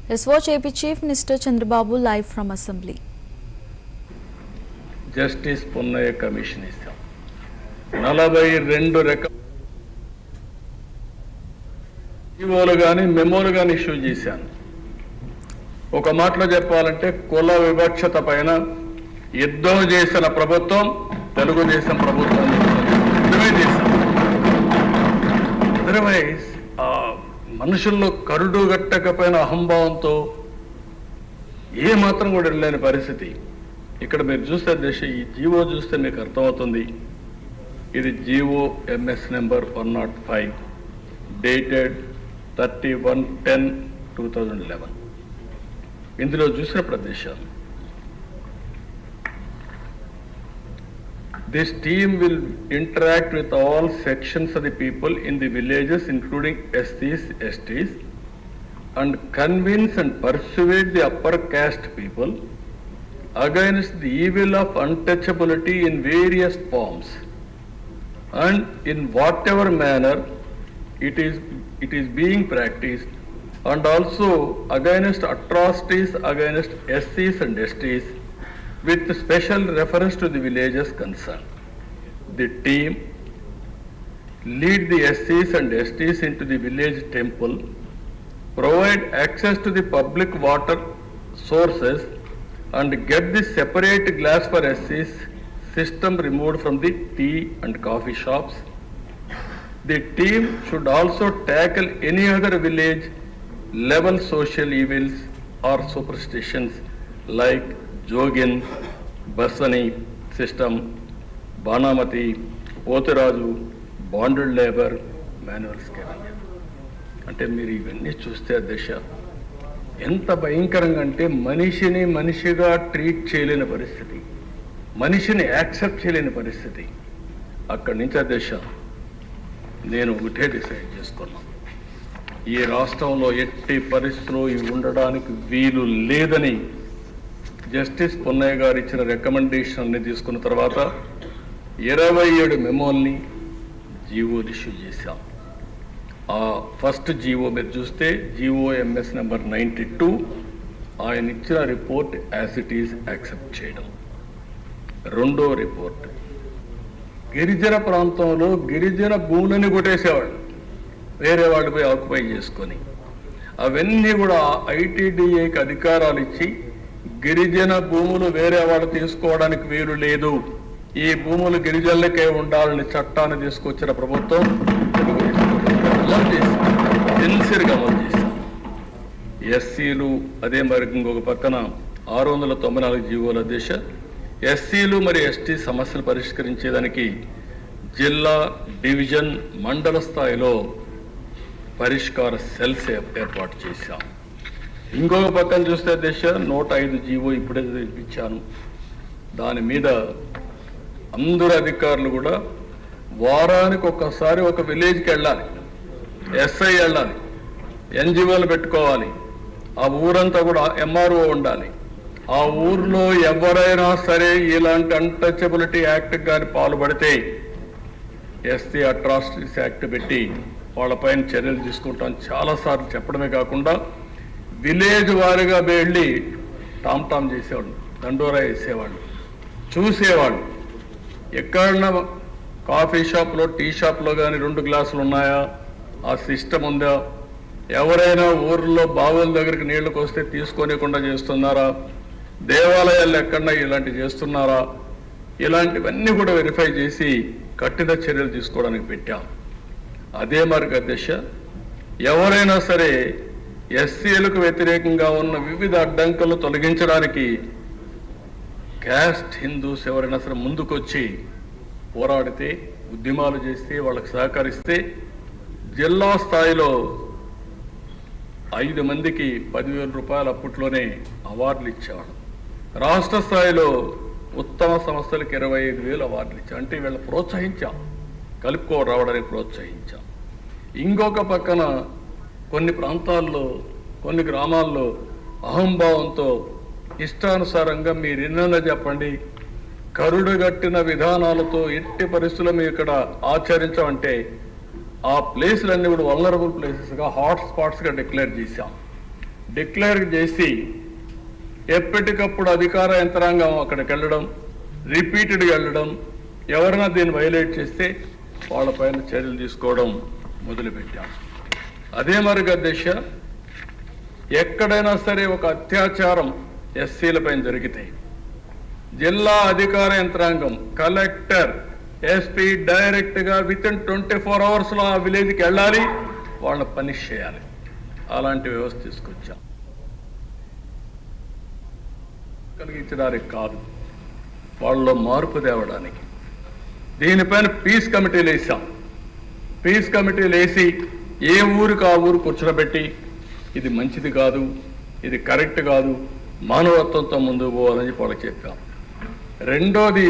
Let's watch AP Chief Minister Chandrababu live from Assembly. Justice Punnaiah commission ఇస్తాం 42 రకాల జీవోలు కానీ మెమోలు కానీ ఇష్యూ చేశాను. ఒక మాటలో చెప్పాలంటే కుల వివక్షత పైన యుద్ధం చేసిన ప్రభుత్వం తెలుగుదేశం ప్రభుత్వం చేశాం. అదర్వైజ్ మనుషుల్లో కరుడు గట్టకపోయిన అహంభావంతో ఏ మాత్రం కూడా వెళ్ళలేని పరిస్థితి. ఇక్కడ మీరు చూస్తే ఈ జీవో చూస్తే మీకు అర్థమవుతుంది. ఇది జీవో ఎంఎస్ నెంబర్ 105 డేటెడ్ 31/10/2011. ఇందులో చూసిన ప్రదేశాలు This team will interact with all sections of the people in the villages, including SCs, STs, and convince and persuade the upper caste people against the evil of untouchability in various forms and in whatever manner it is being practiced, and also against atrocities against SCs and STs with special reference to the villages concerned. The team lead the SCs and STs into the village temple, provide access to the public water sources, and get the separate glass for SCs system removed from the tea and coffee shops. The team should also tackle any other village level social evils or superstitions like Jogin, Basani system, Banamati, Potiraju, bonded labor, manual scavenging. అంటే మీరు ఇవన్నీ చూస్తే దశ ఎంత భయంకరంగా అంటే మనిషిని మనిషిగా ట్రీట్ చేయలేని పరిస్థితి, మనిషిని యాక్సెప్ట్ చేయలేని పరిస్థితి. అక్కడి నుంచి ఆ దశ నేను ఒకటే డిసైడ్ చేసుకున్నాను, ఈ రాష్ట్రంలో ఎట్టి పరిస్థితుల్లో ఇవి ఉండడానికి వీలు లేదని జస్టిస్ పున్నయ్య గారు ఇచ్చిన రికమెండేషన్ని తీసుకున్న తర్వాత 27 మెమోల్ని జీవోలు ఇష్యూ చేశాం. ఆ ఫస్ట్ జీవో మీరు చూస్తే జీవో ఎంఎస్ నెంబర్ 92 ఆయన ఇచ్చిన report as it is accept చేయడం. రెండో రిపోర్ట్ గిరిజన ప్రాంతంలో గిరిజన భూములని కొట్టేసేవాళ్ళు, వేరే వాళ్ళు పోయి ఆక్యుపై చేసుకొని అవన్నీ కూడా ఐటీడీఏకి అధికారాలు ఇచ్చి గిరిజన భూములు వేరే వాళ్ళు తీసుకోవడానికి వీలు లేదు, ఈ భూములు గిరిజనులకే ఉండాలని చట్టాన్ని తీసుకొచ్చిన ప్రభుత్వం సిన్సియర్గా అమలు చేశాం. ఎస్సీలు అదే మరి ఇంకొక పక్కన 694 జీవోల దిశ ఎస్సీలు మరి ఎస్టీ సమస్యలు పరిష్కరించేదానికి జిల్లా, డివిజన్, మండల స్థాయిలో పరిష్కార సెల్స్ ఏర్పాటు చేశాం. ఇంకొక పక్కన చూస్తే దిశ 105 జీవో ఇప్పుడే ఇచ్చాను. దాని మీద అందరు అధికారులు కూడా వారానికి ఒక్కసారి ఒక విలేజ్కి వెళ్ళాలి, ఎస్ఐ వెళ్ళాలి, ఎన్జిఓలు పెట్టుకోవాలి, ఆ ఊరంతా కూడా ఎంఆర్ఓ ఉండాలి. ఆ ఊర్లో ఎవరైనా సరే ఇలాంటి అన్టచబిలిటీ యాక్ట్ కానీ పాల్పడితే ఎస్సీ అట్రాసిటీస్ యాక్ట్ పెట్టి వాళ్ళపైన చర్యలు తీసుకుంటాం చాలాసార్లు చెప్పడమే కాకుండా విలేజ్ వారిగా వెళ్ళి టామ్ టామ్ చేసేవాళ్ళు, దండోరా వేసేవాళ్ళు, చూసేవాళ్ళు. ఎక్కడన్నా కాఫీ షాప్లో, టీ షాప్లో కానీ 2 గ్లాసులు ఉన్నాయా, ఆ సిస్టమ్ ఉందా, ఎవరైనా ఊర్లో బావుల దగ్గరికి నీళ్లకు వస్తే తీసుకోనికుండా చేస్తున్నారా, దేవాలయాల్లో ఎక్కడన్నా ఇలాంటివి చేస్తున్నారా, ఇలాంటివన్నీ కూడా వెరిఫై చేసి కఠిన చర్యలు తీసుకోవడానికి పెట్టాం. అదే మార్గ దిశ ఎవరైనా సరే ఎస్సీలకు వ్యతిరేకంగా ఉన్న వివిధ అడ్డంకులను తొలగించడానికి క్యాస్ట్ హిందూస్ ఎవరైనా సరే ముందుకొచ్చి పోరాడితే, ఉద్యమాలు చేస్తే, వాళ్ళకి సహకరిస్తే జిల్లా స్థాయిలో 5 మందికి 10,000 రూపాయలు అప్పట్లోనే అవార్డులు ఇచ్చేవాడు. రాష్ట్ర స్థాయిలో ఉత్తమ సంస్థలకు 25,000 అవార్డులు ఇచ్చాం. అంటే వీళ్ళని ప్రోత్సహించాం, కలుపుకో రావడానికి ప్రోత్సహించాం. ఇంకొక పక్కన కొన్ని ప్రాంతాల్లో, కొన్ని గ్రామాల్లో అహంభావంతో ఇష్టానుసారంగా మీరు ఎన్నైనా చెప్పండి, కరుడుగట్టిన విధానాలతో ఎట్టి పరిస్థితుల్లో మేము ఇక్కడ ఆచరించామంటే ఆ ప్లేసులన్నీ కూడా వల్నరబుల్ ప్లేసెస్గా, హాట్ స్పాట్స్గా డిక్లేర్ చేశాం. డిక్లేర్ చేసి ఎప్పటికప్పుడు అధికార యంత్రాంగం అక్కడికి వెళ్ళడం, రిపీటెడ్గా వెళ్ళడం, ఎవరైనా దీన్ని వైలేట్ చేస్తే వాళ్ళపైన చర్యలు తీసుకోవడం మొదలుపెట్టాం. అదే మరి అధ్యక్ష, ఎక్కడైనా సరే ఒక అత్యాచారం ఎస్సీలపైన జరిగితే జిల్లా అధికార యంత్రాంగం, కలెక్టర్, ఎస్పీ డైరెక్ట్గా వితిన్ 24 అవర్స్లో ఆ విలేజ్కి వెళ్ళాలి, వాళ్ళని పనిష్ చేయాలి. అలాంటి వ్యవస్థ తీసుకొచ్చాం. కలిగించడానికి కాదు, వాళ్ళలో మార్పు తేవడానికి. దీనిపైన పీస్ కమిటీలు వేసాం. పీస్ కమిటీలు వేసి ఏ ఊరికి ఆ ఊరు కూర్చోబెట్టి ఇది మంచిది కాదు, ఇది కరెక్ట్ కాదు, మానవత్వంతో ముందుకు పోవాలని చెప్పి వాళ్ళకి చెప్పాం. రెండోది,